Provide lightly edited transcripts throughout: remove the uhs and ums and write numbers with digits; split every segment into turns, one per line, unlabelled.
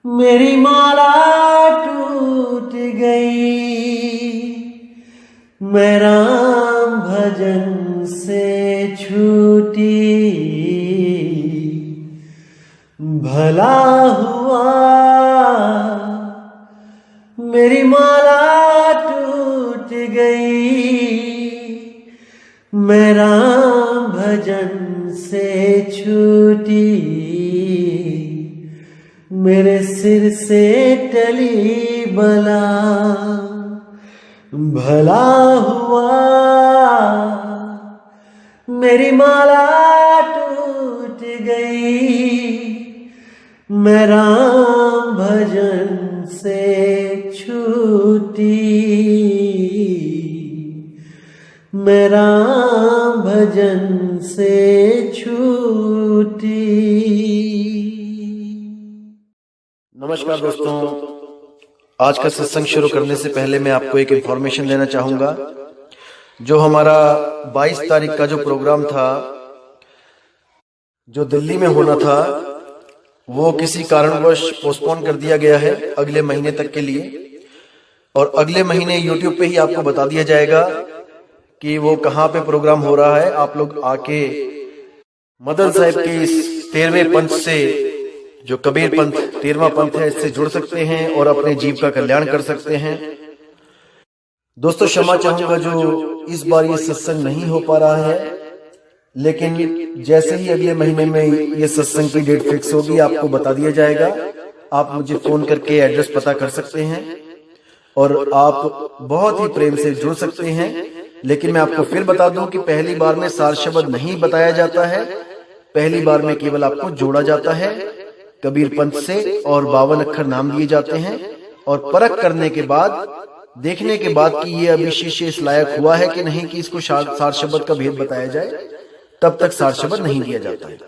मेरी माला टूट गई, मैं राम भजन से छूटी। भला हुआ मेरी माला टूट गई, मैं राम भजन से छूटी। मेरे सिर से टली बला, भला हुआ मेरी माला टूट गई, मैं राम भजन से छूटी। मैं राम भजन से छूटी।
नमस्कार दोस्तों, आज का सत्संग शुरू करने से पहले मैं आपको एक इंफॉर्मेशन देना चाहूंगा। जो हमारा 22 तारीख का जो प्रोग्राम था, जो दिल्ली में होना था, वो किसी कारणवश पोस्टपोन कर दिया गया है अगले महीने तक के लिए। और अगले महीने यूट्यूब पे ही आपको बता दिया जाएगा कि वो कहाँ पे प्रोग्राम हो रहा है। आप लोग आके मदन साहब के इस 13वें पंथ से, जो कबीर पंथ 13वां पंथ है, इससे जुड़ सकते हैं और अपने जीव का कल्याण कर सकते हैं। दोस्तों, क्षमा चाहूंगा जो इस बार ये सत्संग नहीं हो पा रहा है, लेकिन जैसे ही अगले महीने में ये सत्संग की डेट फिक्स होगी आपको बता दिया जाएगा। आप मुझे फोन करके एड्रेस पता कर सकते हैं और आप बहुत ही प्रेम से जुड़ सकते हैं। लेकिन मैं आपको फिर बता दूं कि पहली बार में सार शब्द नहीं बताया जाता है, पहली बार में केवल आपको जोड़ा जाता है कबीर पंथ से और 52 अक्षर नाम दिए जाते हैं। और परख करने के बाद, देखने के बाद कि ये अभी शिष्य इस लायक हुआ है कि नहीं कि इसको सार शब्द का भेद बताया जाए, तब तक सार शब्द नहीं दिया जाता है।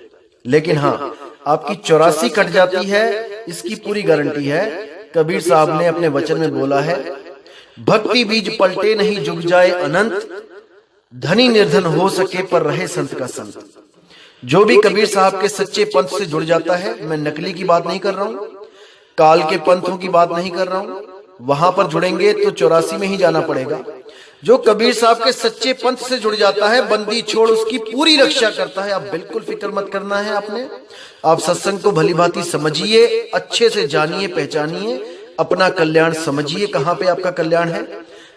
लेकिन हाँ, आपकी 84 कट जाती है, इसकी पूरी गारंटी है। कबीर साहब ने अपने वचन में बोला है, भक्ति बीज पलटे नहीं जुग जाए अनंत, धनी निर्धन हो सके पर रहे संत का संत। जो भी कबीर साहब के सच्चे पंथ से जुड़ जाता है, मैं नकली की बात नहीं कर रहा हूं, काल के पंथों की बात नहीं कर रहा हूं, वहां पर जुड़ेंगे तो 84 में ही जाना पड़ेगा। जो कबीर साहब के सच्चे पंथ से जुड़ जाता है, बंदी छोड़ उसकी पूरी रक्षा करता है। आप बिल्कुल फिक्र मत करना है आपने। आप सत्संग को भली भांति समझिए, अच्छे से जानिए, पहचानिए, अपना कल्याण समझिए। कहां पे आपका कल्याण है?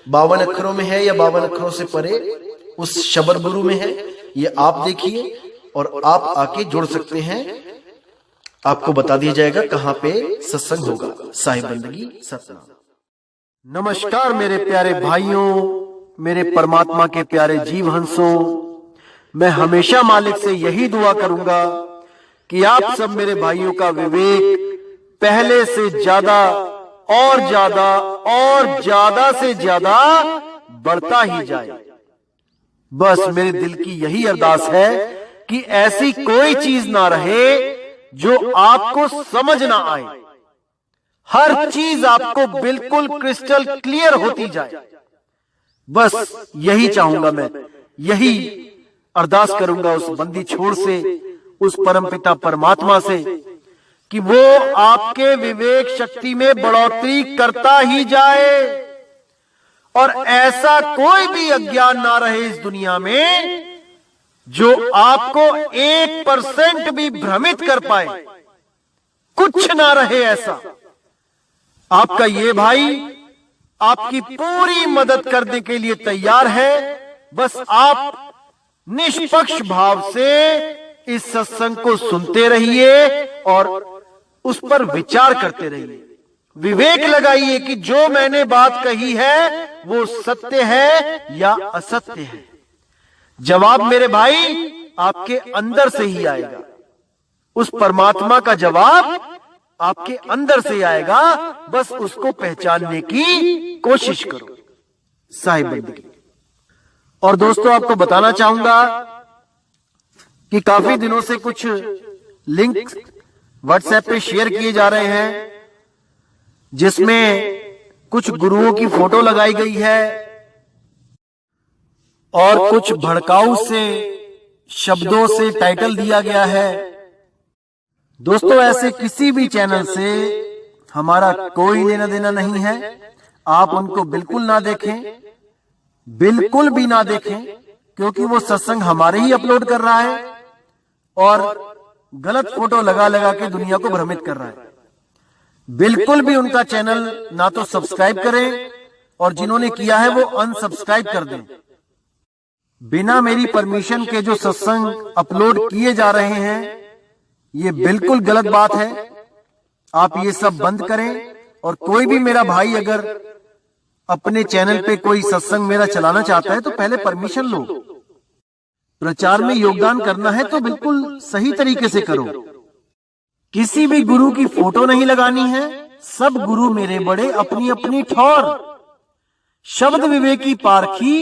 52 अक्षरों में है या 52 अक्षरों से परे उस शबर गुरु में है? ये आप देखिए और आप आके जुड़ सकते हैं। आपको बता दिया जाएगा कहां पे सत्संग होगा। साहिब बंदगी सतनाम। नमस्कार मेरे प्यारे भाइयों, मेरे परमात्मा के प्यारे जीव हंसों। मैं हमेशा मालिक से यही दुआ करूंगा कि आप सब मेरे भाइयों का विवेक पहले से ज्यादा और ज्यादा और ज्यादा से ज्यादा बढ़ता ही जाए। बस मेरे दिल की यही अरदास है कि ऐसी कोई चीज ना रहे जो आपको समझ ना आए। हर चीज आपको बिल्कुल क्रिस्टल क्लियर होती जाए। बस यही चाहूंगा मैं, यही अरदास करूंगा उस बंदी छोड़ से, उस परमपिता परमात्मा से, कि वो आपके विवेक शक्ति में बढ़ोतरी करता ही जाए और ऐसा कोई भी अज्ञान ना रहे इस दुनिया में जो आपको 1% भी भ्रमित कर पाए। कुछ ना रहे ऐसा। आपका ये भाई आपकी पूरी मदद करने के लिए तैयार है। बस आप निष्पक्ष भाव से इस सत्संग को सुनते रहिए और उस पर विचार करते रहिए। विवेक लगाइए कि जो मैंने बात कही है वो सत्य है या असत्य है। जवाब मेरे भाई आपके अंदर से ही आएगा। उस परमात्मा का जवाब आपके अंदर से आएगा। बस उसको पहचानने की कोशिश करो। साहिब बंदगी। और दोस्तों, आपको बताना चाहूंगा कि काफी दिनों से कुछ लिंक व्हाट्सएप पे शेयर किए जा रहे हैं, जिसमें कुछ गुरुओं की फोटो लगाई गई है और कुछ भड़काऊ से शब्दों से टाइटल दिया गया है दोस्तों ऐसे किसी भी चैनल से हमारा कोई लेना देना नहीं है। आप उनको बिल्कुल ना देखें, बिल्कुल भी ना देखें, क्योंकि वो सत्संग हमारे ही अपलोड कर रहा है और गलत फोटो लगा लगा के दुनिया को भ्रमित कर रहा है। बिल्कुल भी उनका चैनल ना तो सब्सक्राइब करें और जिन्होंने किया है वो अनसब्सक्राइब कर दें। बिना मेरी परमिशन के जो सत्संग अपलोड किए जा रहे हैं ये बिल्कुल गलत बात है। आप ये सब बंद करें और कोई भी मेरा भाई अगर अपने चैनल पे कोई सत्संग मेरा चलाना चाहता है तो पहले परमिशन लो। प्रचार में योगदान करना है तो बिल्कुल सही तरीके से करो। किसी भी गुरु की फोटो नहीं लगानी है। सब गुरु मेरे बड़े अपनी अपनी ठौर, शब्द विवेकी पारखी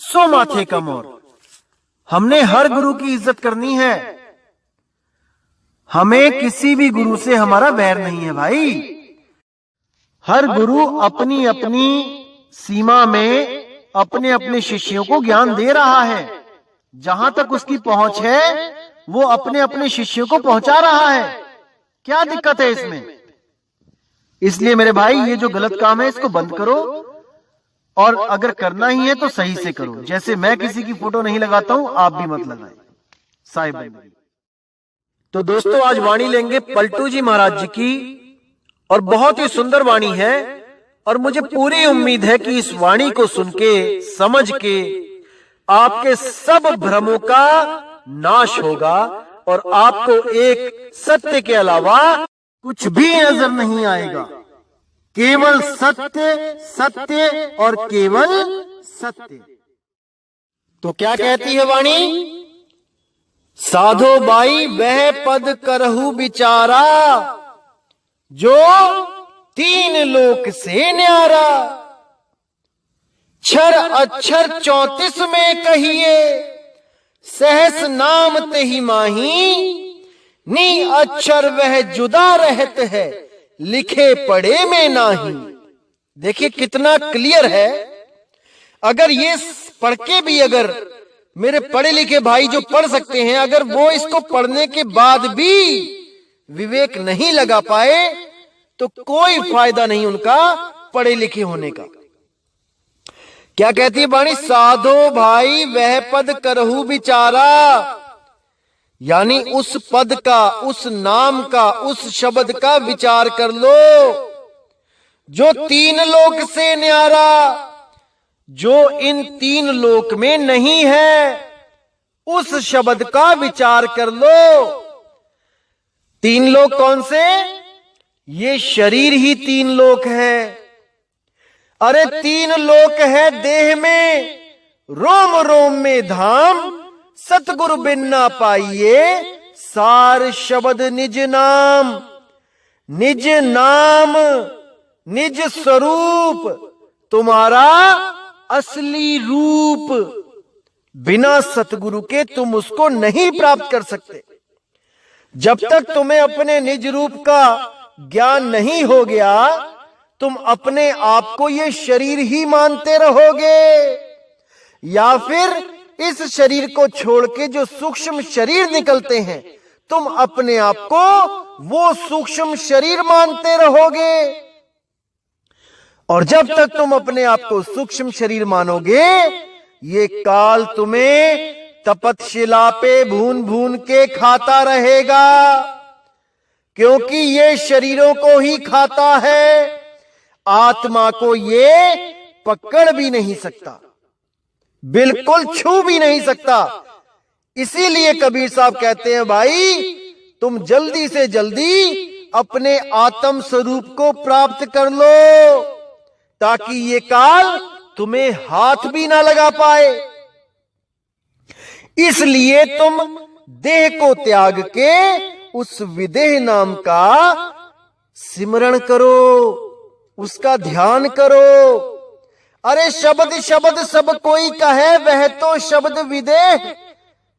सो माथे का मोर। हमने हर गुरु की इज्जत करनी है। हमें किसी भी गुरु से हमारा वैर नहीं है भाई। हर गुरु अपनी अपनी सीमा में अपने अपने शिष्यों को ज्ञान दे रहा है। जहां तक उसकी पहुंच है वो अपने अपने शिष्यों को पहुंचा रहा है। क्या दिक्कत है इसमें? इसलिए मेरे भाई ये जो गलत काम है इसको बंद करो और अगर करना ही है तो सही से करो। जैसे मैं किसी की फोटो नहीं लगाता हूं, आप भी मत लगाएं। साहिब तो दोस्तों आज वाणी लेंगे पलटू जी महाराज जी की और बहुत ही सुंदर वाणी है और मुझे पूरी उम्मीद है कि इस वाणी को सुन के समझ के आपके सब भ्रमों का नाश होगा और आपको एक सत्य के अलावा कुछ भी नजर नहीं आएगा। केवल सत्य, सत्य और केवल सत्य। तो क्या कहती है वाणी? साधो बाई वह पद करहु बिचारा, जो तीन लोक से न्यारा। क्षर अक्षर 34 में कहिए, सहस नाम तेहि माही। नी अक्षर वह जुदा रहत है, लिखे पढ़े में नाही। देखिए कितना क्लियर है। अगर ये पढ़ के भी अगर मेरे पढ़े लिखे भाई जो पढ़ सकते हैं, अगर वो इसको पढ़ने के बाद भी विवेक नहीं लगा पाए तो कोई फायदा नहीं उनका पढ़े लिखे होने का। क्या कहती है वाणी? साधो भाई वह पद करहु बिचारा, यानी उस पद का, उस नाम का, उस शब्द का विचार कर लो जो तीन लोक से न्यारा, जो इन तीन लोक में नहीं है। उस शब्द का विचार कर लो। तीन लोक कौन से? ये शरीर ही तीन लोक है। अरे तीन लोक है देह में, रोम रोम में धाम। सतगुरु बिन ना पाइए, सार शब्द निज नाम। निज नाम, निज स्वरूप, तुम्हारा असली रूप। बिना सतगुरु के तुम उसको नहीं प्राप्त कर सकते। जब तक तुम्हें अपने निज रूप का ज्ञान नहीं हो गया, तुम अपने आप को ये शरीर ही मानते रहोगे, या फिर इस शरीर को छोड़ के जो सूक्ष्म शरीर निकलते हैं, तुम अपने आप को वो सूक्ष्म शरीर मानते रहोगे। और जब तक तुम अपने आप को सूक्ष्म शरीर मानोगे, ये काल तुम्हें तपतशिला पे भून भून के खाता रहेगा, क्योंकि ये शरीरों को ही खाता है, आत्मा को ये पकड़ भी नहीं सकता, बिल्कुल छू भी नहीं सकता। इसीलिए कबीर साहब कहते हैं, भाई तुम जल्दी से जल्दी अपने आत्म स्वरूप को प्राप्त कर लो, ताकि ये काल तुम्हें हाथ भी ना लगा पाए। इसलिए तुम देह को त्याग के उस विदेह नाम का सिमरण करो, उसका ध्यान करो। अरे शब्द शब्द सब कोई कहे, वह तो शब्द विदेह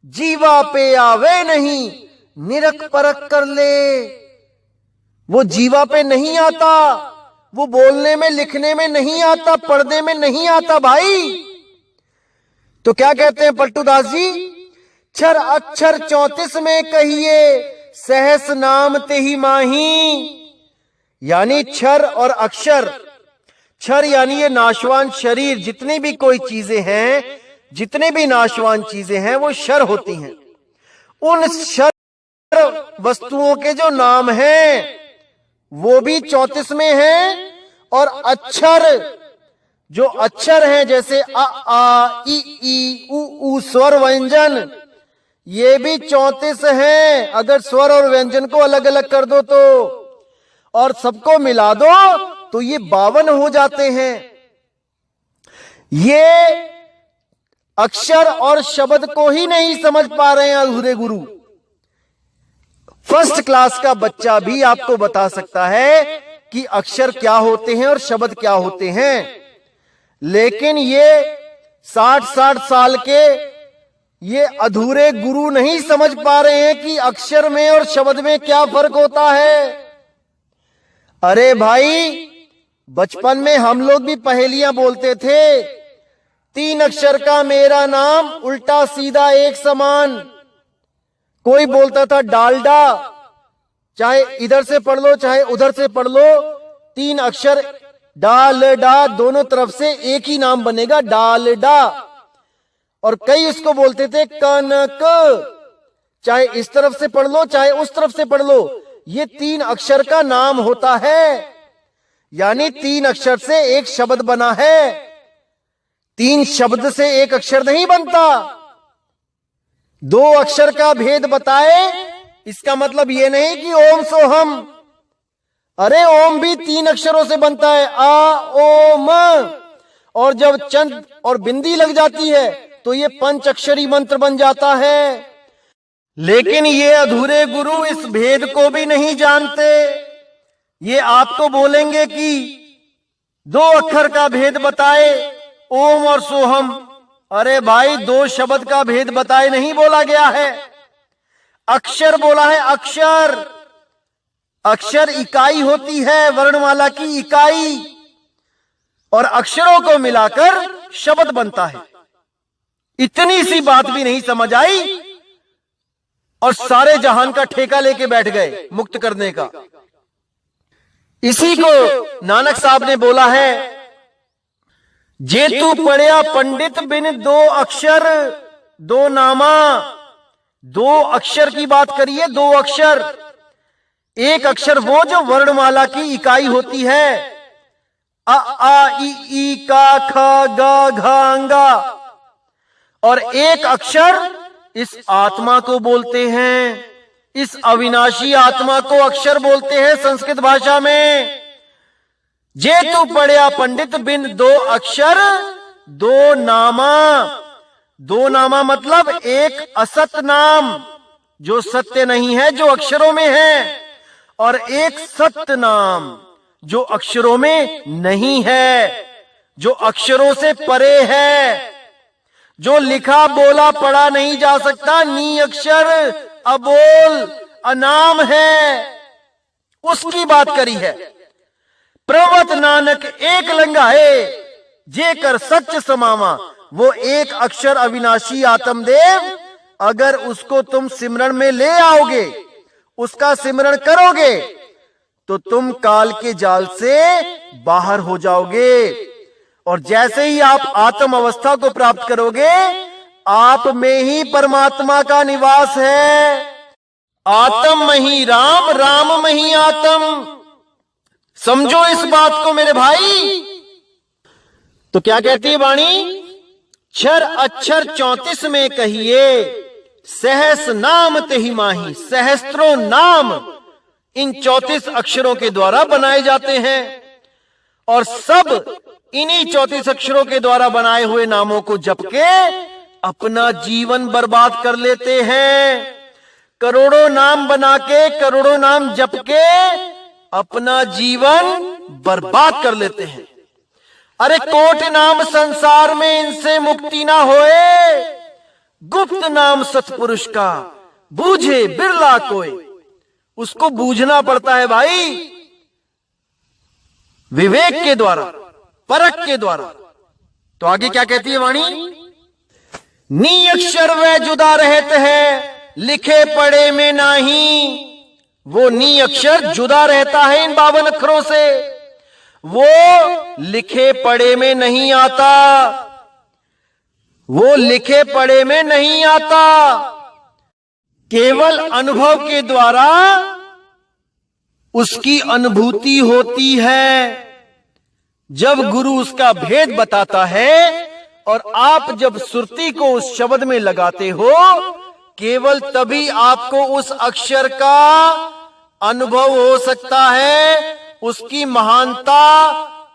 जीवा पे आवे नहीं, निरख परख कर ले। वो जीवा पे नहीं आता, वो बोलने में लिखने में नहीं आता, पढ़ने में नहीं आता भाई। तो क्या कहते हैं पलटू दास जी? क्षर अक्षर 34 में कहिए, सहस नाम तेहि माही, यानी क्षर और अक्षर। क्षर यानी ये नाशवान शरीर, जितनी भी कोई चीजें हैं, जितने भी नाशवान चीजें हैं वो क्षर होती हैं। उन क्षर वस्तुओं के जो नाम हैं वो भी 34 में हैं, और अक्षर, जो अक्षर हैं जैसे अ आ इ ई उ ऊ स्वर व्यंजन, ये भी 34 हैं। अगर स्वर और व्यंजन को अलग अलग कर दो तो, और सबको मिला दो तो ये 52 हो जाते हैं। ये अक्षर और शब्द को ही नहीं समझ पा रहे हैं अधूरे गुरु। फर्स्ट क्लास का बच्चा भी आपको बता सकता है कि अक्षर क्या होते हैं और शब्द क्या होते हैं, लेकिन ये 60-60 साल के ये अधूरे गुरु नहीं समझ पा रहे हैं कि अक्षर में और शब्द में क्या फर्क होता है। अरे भाई, बचपन में हम लोग भी पहेलियां बोलते थे। 3 अक्षर का मेरा नाम, उल्टा सीधा एक समान। कोई बोलता था डालडा, चाहे इधर से पढ़ लो चाहे उधर से पढ़ लो, 3 अक्षर डाल डा, दोनों तरफ से एक ही नाम बनेगा, डालडा। और कई इसको बोलते थे कनक, चाहे इस तरफ से पढ़ लो चाहे उस तरफ से पढ़ लो, ये 3 अक्षर का नाम होता है। यानी 3 अक्षर से एक शब्द बना है, 3 शब्द से एक अक्षर नहीं बनता। 2 अक्षर का भेद बताए, इसका मतलब ये नहीं कि ओम सोहम। अरे ओम भी 3 अक्षरों से बनता है, आ ओ म, और जब चंद और बिंदी लग जाती है तो ये 5 अक्षरी मंत्र बन जाता है। लेकिन ये अधूरे गुरु इस भेद को भी नहीं जानते। ये आपको बोलेंगे कि 2 अक्षर का भेद बताए, ओम और सोहम। अरे भाई, 2 शब्द का भेद बताए नहीं बोला गया है, अक्षर बोला है। अक्षर, अक्षर इकाई होती है, वर्णमाला की इकाई, और अक्षरों को मिलाकर शब्द बनता है। इतनी सी बात भी नहीं समझ आई और सारे जहान का ठेका लेके बैठ गए मुक्त करने का। इसी को नानक साहब ने बोला है, जे तू पढ़िया पंडित बिन 2 अक्षर 2 नामा। 2 अक्षर की बात करिए, 2 अक्षर। एक अक्षर वो जो वर्णमाला की इकाई होती है, अ आ इ ई का ख ग घ अंगा, और एक अक्षर इस आत्मा को बोलते हैं, इस अविनाशी आत्मा को अक्षर बोलते हैं संस्कृत भाषा में। जे तू पढ़िया पंडित बिन 2 अक्षर 2 नामा। 2 नामा मतलब एक असत नाम जो सत्य नहीं है, जो अक्षरों में है, और एक सत्य नाम जो अक्षरों में नहीं है, जो अक्षरों से परे है, जो लिखा बोला पढ़ा नहीं जा सकता, नी अक्षर, अबोल, अनाम है, उसकी बात करी है। प्रवत नानक एक लंगाए, जे कर सच समावा। वो एक अक्षर अविनाशी आत्मदेव, अगर उसको तुम सिमरण में ले आओगे, उसका सिमरण करोगे, तो तुम काल के जाल से बाहर हो जाओगे। और जैसे ही आप आत्म अवस्था को प्राप्त करोगे, आप में ही परमात्मा का निवास है। आत्म में ही राम, राम में ही आत्म। समझो इस बात को मेरे भाई। तो क्या कहती है वाणी? क्षर अक्षर 34 में कहिए, सहस नाम तेहि माही। सहस्त्रों नाम इन 34 अक्षरों के द्वारा बनाए जाते हैं, और सब इन्हीं 34 अक्षरों के द्वारा बनाए हुए नामों को जप के अपना जीवन बर्बाद कर लेते हैं। करोड़ों नाम बना के, करोड़ों नाम जप के अपना जीवन बर्बाद कर लेते हैं। अरे कोट नाम संसार में इनसे मुक्ति ना होए, गुप्त नाम सतपुरुष का बूझे बिरला कोई। उसको बूझना पड़ता है भाई, विवेक के द्वारा, परख के द्वारा। तो आगे क्या कहती है वाणी? नी अक्षर व जुदा रहते हैं, लिखे पढ़े में नाही। वो नी अक्षर जुदा रहता है इन 52 अक्षरों से, वो लिखे पढ़े में नहीं आता, वो लिखे पढ़े में नहीं आता। केवल अनुभव के द्वारा उसकी अनुभूति होती है। जब गुरु उसका भेद बताता है और आप जब सुरती को उस शब्द में लगाते हो, केवल तभी आपको उस अक्षर का अनुभव हो सकता है, उसकी महानता,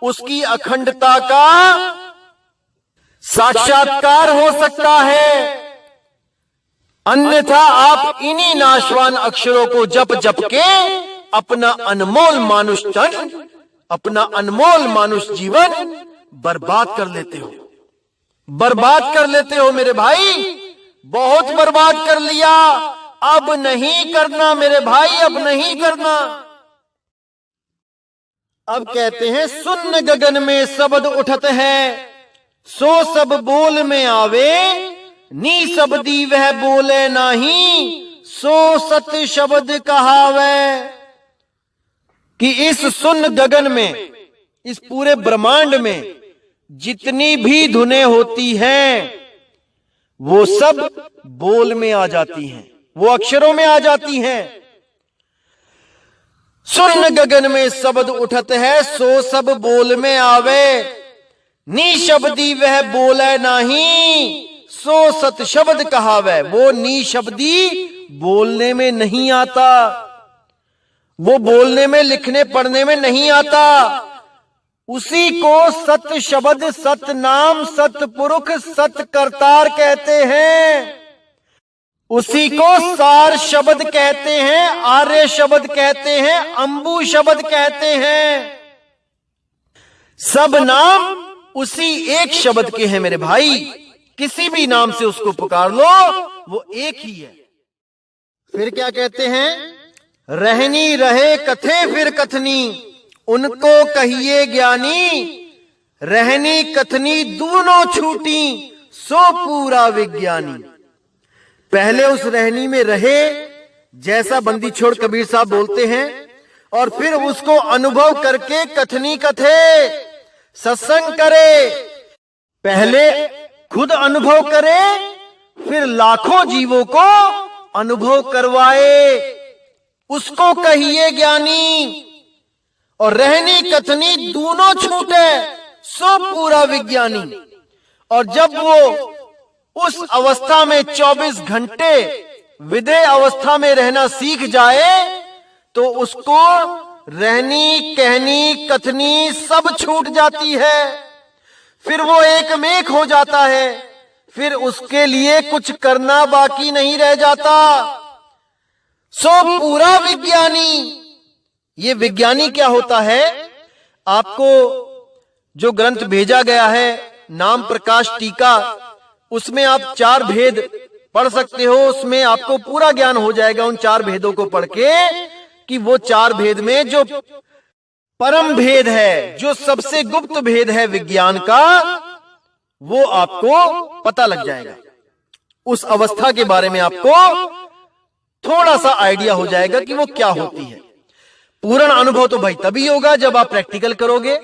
उसकी अखंडता का साक्षात्कार हो सकता है। अन्यथा आप इन्हीं नाशवान अक्षरों को जप जप के अपना अनमोल मानुष तन, अपना अनमोल मानुष जीवन बर्बाद कर लेते हो, बर्बाद कर लेते हो मेरे भाई, बहुत बर्बाद कर लिया। अब नहीं करना मेरे भाई, अब नहीं करना। अब कहते हैं सुन गगन में शब्द उठत है, सो सब बोल में आवे, नी शब्दी वह बोले नाही, सो सत शब्द कहावे। कि इस सुन गगन में, इस पूरे ब्रह्मांड में जितनी भी धुनें होती हैं वो सब बोल में आ जाती हैं, वो अक्षरों में आ जाती हैं। सुन गगन में शब्द उठत है, सो सब बोल में आवे, नी शब्दी वह बोले नाही, सो सत शब्द कहावे। वो नी शब्दी बोलने में नहीं आता, वो बोलने में, लिखने पढ़ने में नहीं आता। उसी को सत शब्द, सत नाम, सत पुरुष, सत करतार कहते हैं। उसी को सार शब्द कहते हैं, आर्य शब्द कहते हैं, अंबु शब्द कहते हैं। सब नाम उसी एक शब्द के हैं मेरे भाई। किसी भी नाम से उसको पुकार लो, वो एक ही है। फिर क्या कहते हैं? रहनी रहे कथे फिर कथनी, उनको कहिए ज्ञानी, रहनी कथनी दोनों छूटी, सो पूरा विज्ञानी। पहले उस रहनी में रहे, जैसा बंदी छोड़ कबीर साहब बोलते हैं, और फिर उसको अनुभव करके कथनी कथे, सत्संग करे। पहले खुद अनुभव करे, फिर लाखों जीवों को अनुभव करवाए, उसको कहिए ज्ञानी। और रहनी कथनी दोनों छूटे, सो पूरा विज्ञानी। और जब वो उस अवस्था में 24 घंटे विदेह अवस्था में रहना सीख जाए, तो उसको रहनी, कहनी, कथनी सब छूट जाती है। फिर वो एक में एक हो जाता है, फिर उसके लिए कुछ करना बाकी नहीं रह जाता। सो पूरा विज्ञानी। ये विज्ञानी क्या होता है? आपको जो ग्रंथ भेजा गया है, नाम प्रकाश टीका, उसमें आप 4 भेद पढ़ सकते हो। उसमें आपको पूरा ज्ञान हो जाएगा उन 4 भेदों को पढ़ के, कि वो 4 भेद में जो परम भेद है, जो सबसे गुप्त भेद है विज्ञान का, वो आपको पता लग जाएगा। उस अवस्था के बारे में आपको थोड़ा सा आइडिया हो जाएगा कि वो क्या होती है। पूर्ण अनुभव तो भाई तभी होगा जब आप प्रैक्टिकल करोगे,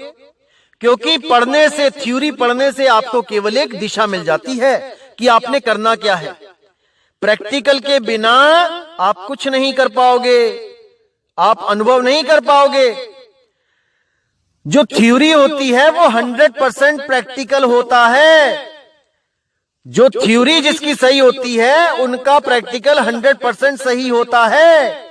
क्योंकि पढ़ने से, थ्योरी पढ़ने से आपको केवल एक दिशा मिल जाती है कि आपने करना क्या है। प्रैक्टिकल के बिना आप कुछ नहीं कर पाओगे, आप अनुभव नहीं कर पाओगे। जो थ्योरी होती है वो 100% प्रैक्टिकल होता है। जो थ्योरी जिसकी सही होती है, उनका प्रैक्टिकल 100% सही होता है।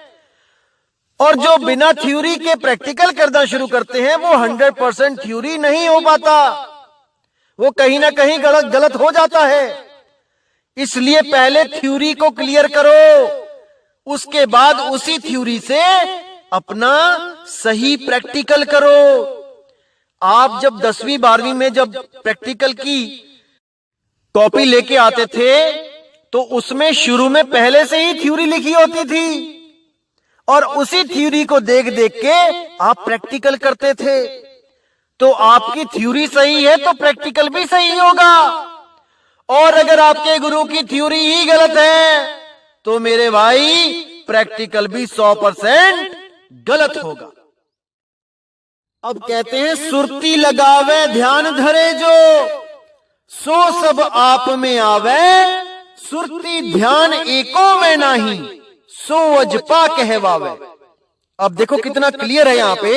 और जो बिना थ्योरी के प्रैक्टिकल करना शुरू करते हैं, वो 100% थ्योरी नहीं हो पाता, वो कहीं ना कहीं गलत हो जाता है। इसलिए पहले थ्योरी को क्लियर करो, उसके बाद उसी थ्योरी से अपना सही प्रैक्टिकल करो। आप जब 10वीं 12वीं में जब प्रैक्टिकल की कॉपी लेके आते थे, तो उसमें शुरू में पहले से ही थ्योरी लिखी होती थी, और उसी थ्योरी को देख देख के आप प्रैक्टिकल करते थे। तो आपकी थ्योरी सही है तो प्रैक्टिकल भी सही होगा। और अगर आपके गुरु की थ्योरी ही गलत है, तो मेरे भाई प्रैक्टिकल भी 100% गलत होगा। अब कहते हैं सुरती लगावे ध्यान धरे जो, सो सब आप में आवे, सुरती ध्यान एको में नाही, सो अजपा कहवावे। अब देखो कितना क्लियर है यहां पे,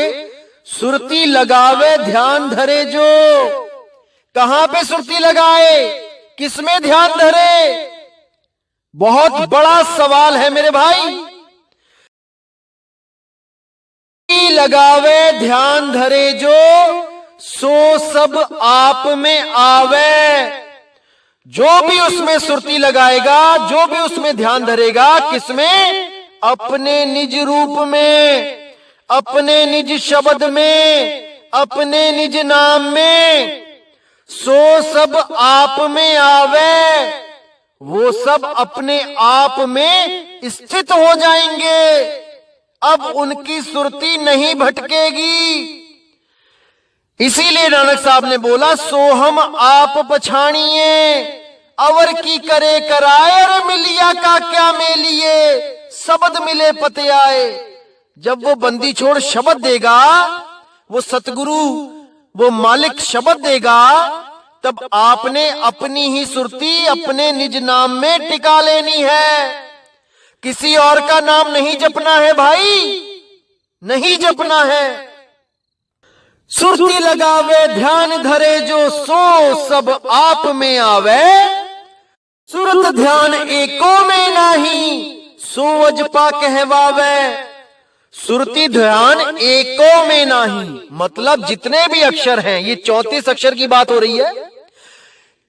सुरती लगावे ध्यान धरे जो, कहां पे सुरती लगाए, किसमें ध्यान धरे, बहुत बड़ा सवाल है मेरे भाई। लगावे ध्यान धरे जो, सो सब आप में आवे। जो भी उसमें सुरती लगाएगा, जो भी उसमें ध्यान धरेगा, किसमें, अपने निज रूप में, अपने निज शब्द में, अपने निज नाम में, सो सब आप में आवे, वो सब अपने आप में स्थित हो जाएंगे। अब उनकी सुरती नहीं भटकेगी। इसीलिए नानक साहब ने बोला, सो हम आप पछाणिए, अवर की करे कराए, और मिलिया का क्या मेलिए, शब्द मिले पते आए। जब वो बंदी छोड़ शब्द देगा, वो सतगुरु, वो मालिक शब्द देगा, तब आपने अपनी ही सुरती अपने निज नाम में टिका लेनी है। किसी और का नाम नहीं जपना है भाई, नहीं जपना है। सुरती लगावे ध्यान धरे जो, सो सब आप में आवे, सुरत ध्यान एको में नाही, सो अजपा कहवावे। सुरती ध्यान एको में नाही, मतलब जितने भी अक्षर हैं, ये 34 अक्षर की बात हो रही है,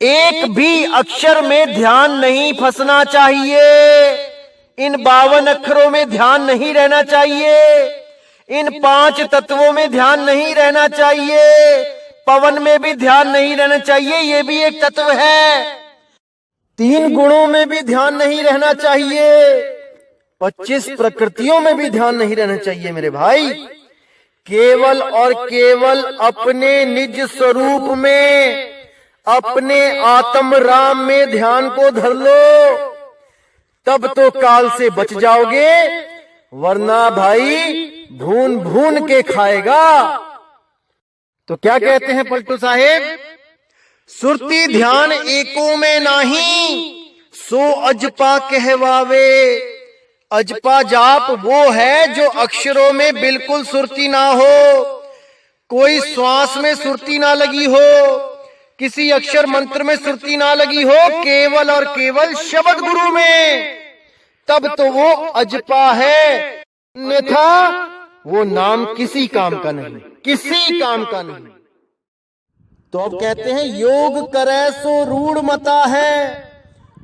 एक भी अक्षर में ध्यान नहीं फंसना चाहिए। इन 52 अक्षरों में ध्यान नहीं रहना चाहिए, इन 5 तत्वों में ध्यान नहीं रहना चाहिए, पवन में भी ध्यान नहीं रहना चाहिए, ये भी एक तत्व है। 3 गुणों में भी ध्यान नहीं रहना चाहिए, 25 प्रकृतियों में भी ध्यान नहीं रहना चाहिए मेरे भाई। केवल और केवल अपने निज स्वरूप में, अपने आत्म राम में ध्यान को धर लो, तब तो काल से बच जाओगे, वरना भाई भून भून के खाएगा। तो क्या कहते हैं पलटू साहेब, सुरती ध्यान एको में नाही, सो अजपा कहवावे। अजपा जाप वो है जो अक्षरों में बिल्कुल सुरती ना हो, कोई श्वास में सुरती ना लगी हो, किसी अक्षर मंत्र में सुरती ना लगी हो, केवल और केवल शब्द गुरु में, तब तो वो अजपा है। अन्यथा वो नाम किसी काम का नहीं, किसी काम का नहीं। तो अब कहते हैं, योग करे सो रूढ़ मता है,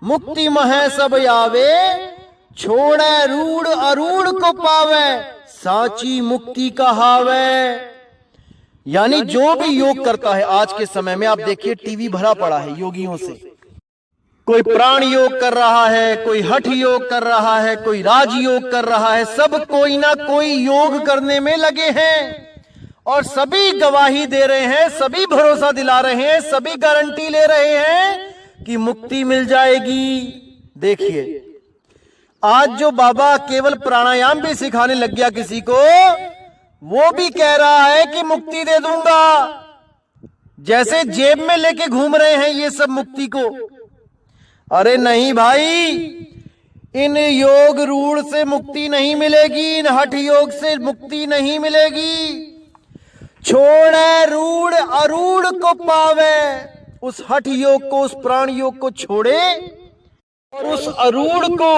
मुक्ति मह सब आवे, छोड़े रूढ़ अरूढ़ को पावे, साची मुक्ति कहावे। यानी जो भी योग करता है आज के समय में, आप देखिए टीवी भरा पड़ा है योगियों से, कोई प्राण योग कर रहा है, कोई हठ योग कर रहा है, कोई राज योग कर रहा है, सब कोई ना कोई योग करने में लगे हैं और सभी गवाही दे रहे हैं, सभी भरोसा दिला रहे हैं, सभी गारंटी ले रहे हैं कि मुक्ति मिल जाएगी। देखिए आज जो बाबा केवल प्राणायाम भी सिखाने लग गया किसी को, वो भी कह रहा है कि मुक्ति दे दूंगा, जैसे जेब में लेके घूम रहे हैं ये सब मुक्ति को। अरे नहीं भाई, इन योग रूढ़ से मुक्ति नहीं मिलेगी, इन हठ योग से मुक्ति नहीं मिलेगी। छोड़े रूढ़ अरूढ़ को पावे, उस हठ योग को, उस प्राण योग को छोड़े और उस अरूढ़ को,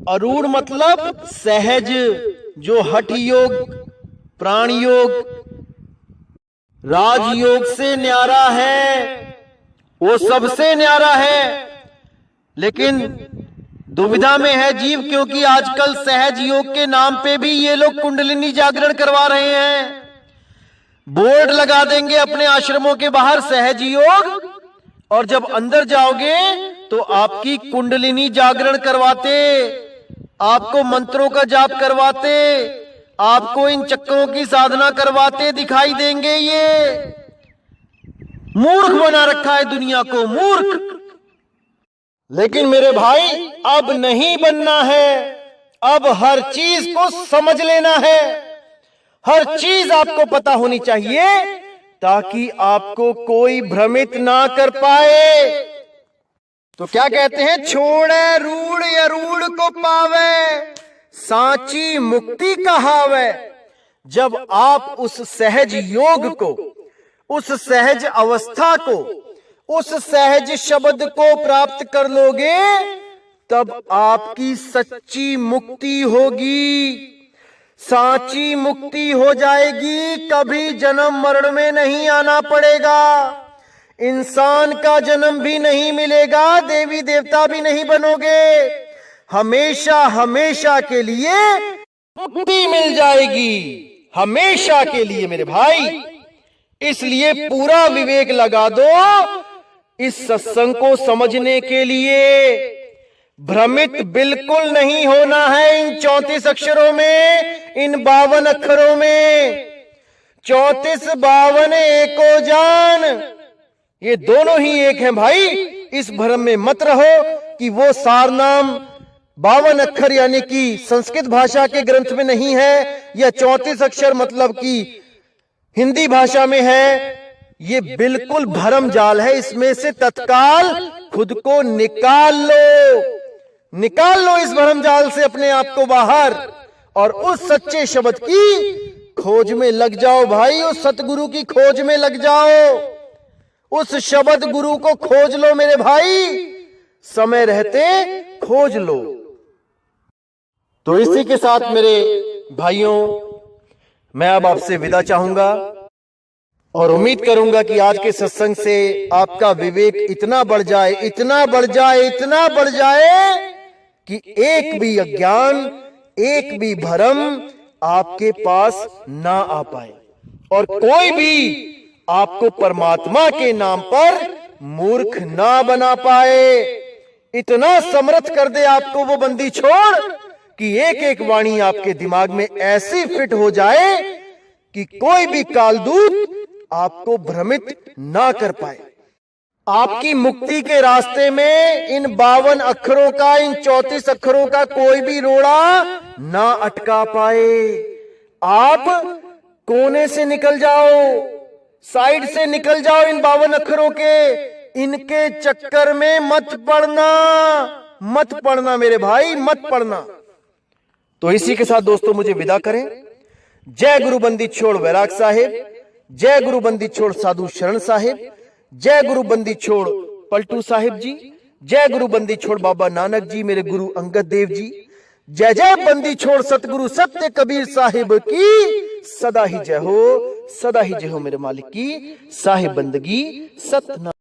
अरूढ़ मतलब सहज, जो हठ योग, प्राण योग, राजयोग से न्यारा है, वो सबसे न्यारा है। लेकिन दुविधा में है जीव, क्योंकि आजकल सहज योग के नाम पे भी ये लोग कुंडलिनी जागरण करवा रहे हैं। बोर्ड लगा देंगे अपने आश्रमों के बाहर, सहज योग, और जब अंदर जाओगे तो आपकी कुंडलिनी जागरण करवाते, आपको मंत्रों का जाप करवाते, आपको इन चक्रों की साधना करवाते दिखाई देंगे। ये मूर्ख बना रखा है दुनिया को, मूर्ख। लेकिन मेरे भाई अब नहीं बनना है,
अब हर चीज को समझ लेना है, हर चीज आपको पता होनी चाहिए ताकि आपको कोई भ्रमित ना कर पाए। तो क्या कहते हैं, छोड़े रूढ़ अरूढ़ को पावे, सांची मुक्ति कहावे। जब आप उस सहज योग को, उस सहज अवस्था को, उस सहज शब्द को प्राप्त कर लोगे, तब आपकी सच्ची मुक्ति होगी, सांची मुक्ति हो जाएगी। कभी जन्म मरण में नहीं आना पड़ेगा, इंसान का जन्म भी नहीं मिलेगा, देवी देवता भी नहीं बनोगे, हमेशा हमेशा के लिए मुक्ति मिल जाएगी, हमेशा के लिए मेरे भाई। इसलिए पूरा विवेक लगा दो इस सत्संग को समझने के लिए। भ्रमित बिल्कुल नहीं होना है इन 34 अक्षरों में, इन 52 अक्षरों में। 34 52 एको जान, ये दोनों ही एक हैं भाई। इस भ्रम में मत रहो कि वो सारनाम 52 अक्षर यानी कि संस्कृत भाषा के ग्रंथ में नहीं है, या 34 अक्षर मतलब कि हिंदी भाषा में है। ये बिल्कुल भ्रम जाल है, इसमें से तत्काल खुद को निकाल लो, निकाल लो इस भ्रम जाल से अपने आप को बाहर, और उस सच्चे शब्द की खोज में लग जाओ भाई, उस सतगुरु की खोज में लग जाओ, उस शब्द गुरु को खोज लो मेरे भाई, समय रहते खोज लो। तो इसी के साथ मेरे भाइयों, मैं अब आपसे विदा चाहूंगा और उम्मीद करूंगा कि आज के सत्संग से आपका विवेक इतना बढ़ जाए, इतना बढ़ जाए, इतना बढ़ जाए कि एक भी अज्ञान, एक भी भ्रम आपके पास ना आ पाए, और कोई भी आपको परमात्मा के नाम पर मूर्ख ना बना पाए। इतना समर्थ कर दे आपको वो बंदी छोड़ कि एक एक वाणी आपके दिमाग में ऐसी फिट हो जाए कि कोई भी कालदूत आपको भ्रमित ना कर पाए। आपकी मुक्ति के रास्ते में इन 52 अक्षरों का, इन 34 अक्षरों का कोई भी रोड़ा ना अटका पाए। आप कोने से निकल जाओ, साइड से निकल जाओ इन 52 अक्षरों के, इनके चक्कर में मत पड़ना, मत पड़ना मेरे भाई, मत पड़ना। तो इसी के साथ दोस्तों मुझे विदा करें। जय गुरु बंदी छोड़ वैराग साहिब, जय गुरु बंदी छोड़ साधु शरण साहिब, जय गुरु बंदी छोड़ पलटू साहिब जी, जय गुरु बंदी छोड़ बाबा नानक जी मेरे गुरु अंगद देव जी, जय जय बंदी छोड़ सतगुरु सत्य कबीर साहिब की सदा ही जय हो, सदा ही जय हो मेरे मालिक की साहिब बंदगी सतनाम।